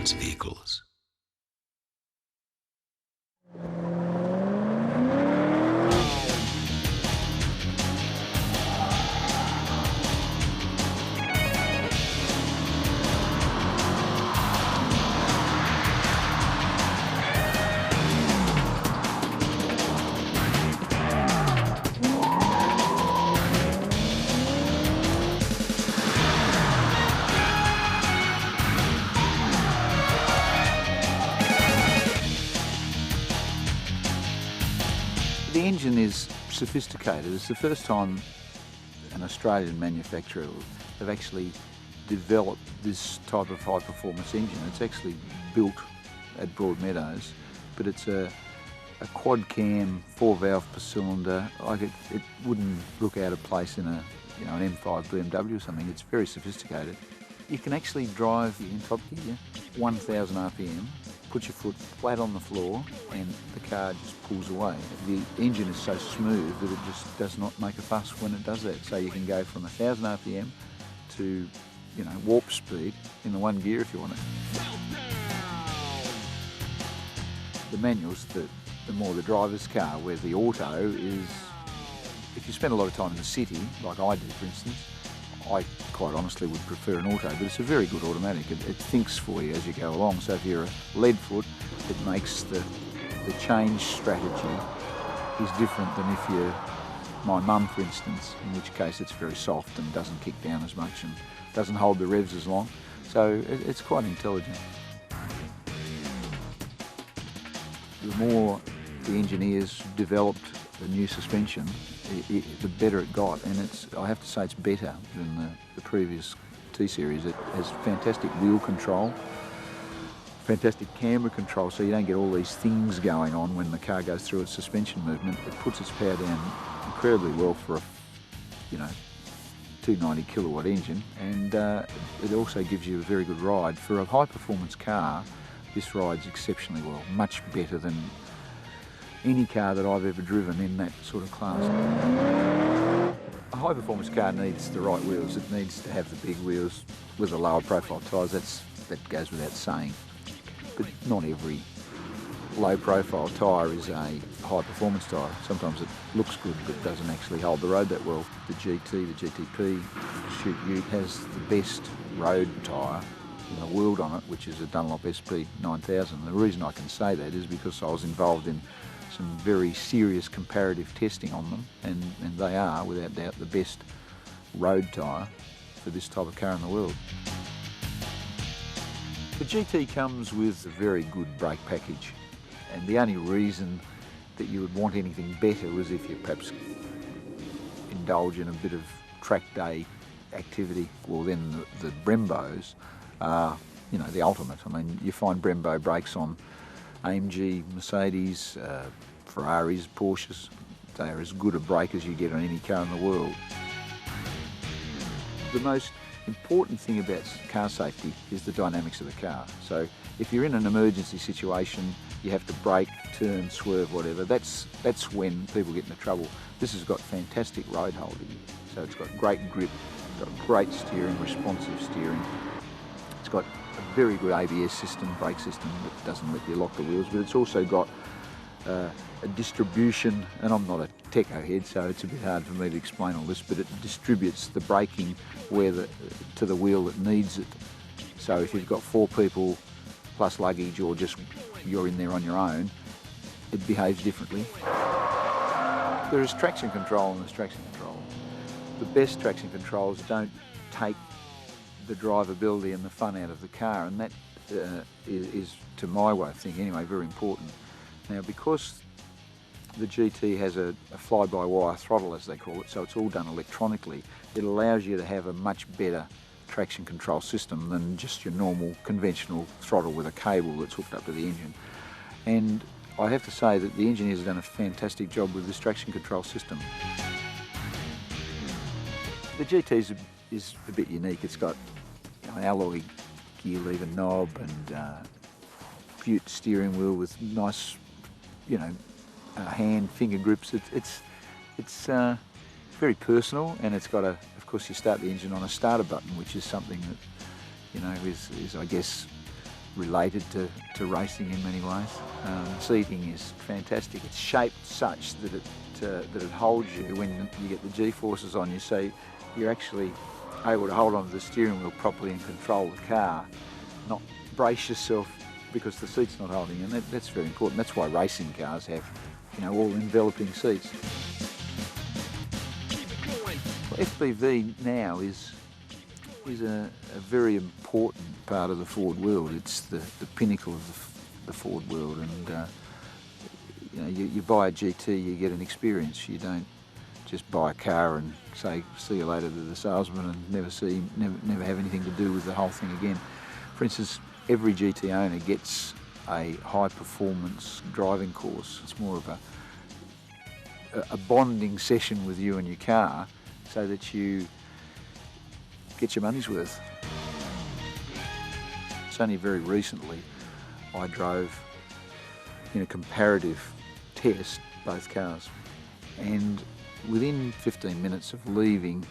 performance vehicles. The engine is sophisticated. It's the first time an Australian manufacturer have actually developed this type of high performance engine. It's actually built at Broadmeadows, but it's a quad cam, 4 valve per cylinder. Like it wouldn't look out of place in an M5 BMW or something. It's very sophisticated. You can actually drive in top gear 1,000 RPM, put your foot flat on the floor and the car just pulls away. The engine is so smooth that it just does not make a fuss when it does that. So you can go from 1,000 RPM to, warp speed in the one gear if you want it. The manual's the more the driver's car, where the auto is, if you spend a lot of time in the city, like I do for instance, I quite honestly would prefer an auto, but it's a very good automatic. It thinks for you as you go along. So if you're a lead foot, it makes the change strategy is different than if you're my mum, for instance, in which case it's very soft and doesn't kick down as much and doesn't hold the revs as long. So it's quite intelligent. The more the engineers developed the new suspension, the better it got, and I have to say it's better than the previous T-Series. It has fantastic wheel control, fantastic camber control, so you don't get all these things going on when the car goes through its suspension movement. It puts its power down incredibly well for a 290 kilowatt engine, and it also gives you a very good ride. For a high performance car, this rides exceptionally well, much better than any car that I've ever driven in that sort of class. A high performance car needs the right wheels. It needs to have the big wheels with the lower profile tyres. That goes without saying. But not every low profile tyre is a high performance tyre. Sometimes it looks good but doesn't actually hold the road that well. The GT, the GTP, Fpv Gt has the best road tyre in the world on it, which is a Dunlop SP 9000. The reason I can say that is because I was involved in some very serious comparative testing on them, and they are, without doubt, the best road tyre for this type of car in the world. The GT comes with a very good brake package, and the only reason that you would want anything better was if you perhaps indulge in a bit of track day activity. Well, then the Brembos are, the ultimate. I mean, you find Brembo brakes on AMG, Mercedes, Ferraris, Porsches. They are as good a brake as you get on any car in the world. The most important thing about car safety is the dynamics of the car. So if you're in an emergency situation, you have to brake, turn, swerve, whatever, that's when people get into trouble. This has got fantastic road holding, so it's got great grip, it's got great steering, responsive steering. It's got a very good ABS system, brake system that doesn't let you lock the wheels, but it's also got a distribution, and I'm not a techo head, so it's a bit hard for me to explain all this, but it distributes the braking to the wheel that needs it. So if you've got 4 people plus luggage, or just you're in there on your own, it behaves differently. There is traction control and there's traction control. The best traction controls don't take the drivability and the fun out of the car, and that is, to my way of thinking anyway, very important. Now, because the GT has a fly-by-wire throttle, as they call it, so it's all done electronically, it allows you to have a much better traction control system than just your normal conventional throttle with a cable that's hooked up to the engine. And I have to say that the engineers have done a fantastic job with this traction control system. The GT is a bit unique. It's got an alloy gear lever knob and butte steering wheel with nice, hand finger grips. It's very personal, and it's got of course you start the engine on a starter button, which is something that, is I guess related to racing in many ways. Seating is fantastic. It's shaped such that it holds you when you get the G-forces on you, so you're actually able to hold onto the steering wheel properly and control the car, not brace yourself because the seat's not holding you, and that's very important. That's why racing cars have, all enveloping seats. FPV now is a very important part of the Ford world. It's the pinnacle of the Ford world, and you buy a GT, you get an experience. You don't just buy a car and say see you later to the salesman and never have anything to do with the whole thing again. For instance, every GT owner gets a high performance driving course. It's more of a bonding session with you and your car, so that you get your money's worth. It's only very recently I drove in a comparative test both cars, and within 15 minutes of leaving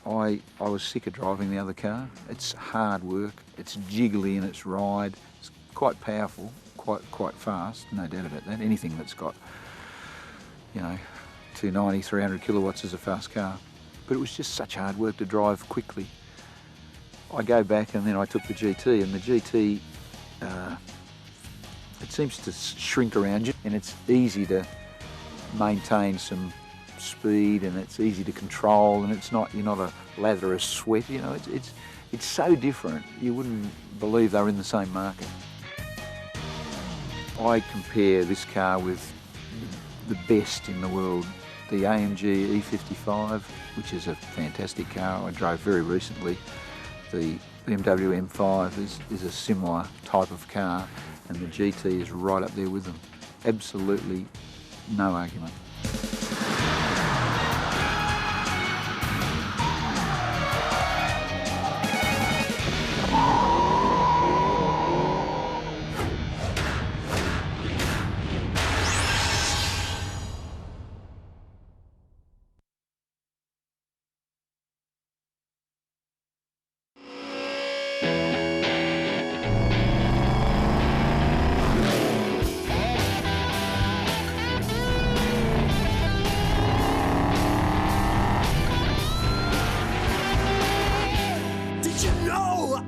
I was sick of driving the other car. It's hard work, it's jiggly in its ride, it's quite powerful, quite fast, no doubt about that. Anything that's got 290, 300 kilowatts is a fast car. But it was just such hard work to drive quickly. I go back and then I took the GT, and the GT, it seems to shrink around you, and it's easy to maintain some speed, and it's easy to control, and you're not a lather of sweat. It's so different. You wouldn't believe they're in the same market. I compare this car with the best in the world. The AMG E55, which is a fantastic car I drove very recently. The BMW M5 is a similar type of car, and the GT is right up there with them. Absolutely no argument.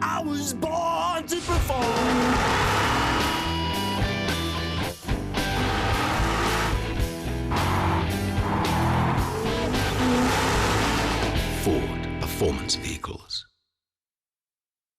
I was born to perform. Ford Performance Vehicles.